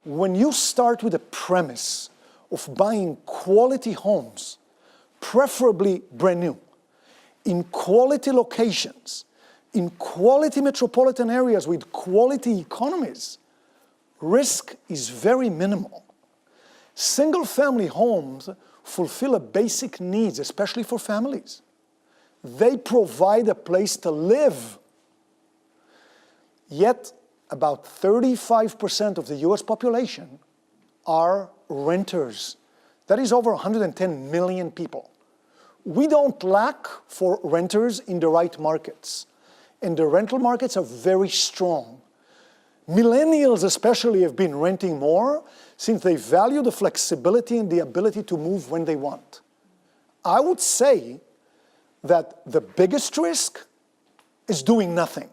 When you start with a premise of buying quality homes, preferably brand new, in quality locations, in quality metropolitan areas with quality economies, risk is very minimal. Single-family homes fulfill a basic needs, especially for families. They provide a place to live. Yet, about 35% of the US population are renters. That is over 110 million people. We don't lack for renters in the right markets. And the rental markets are very strong. Millennials especially have been renting more since they value the flexibility and the ability to move when they want. I would say that the biggest risk is doing nothing.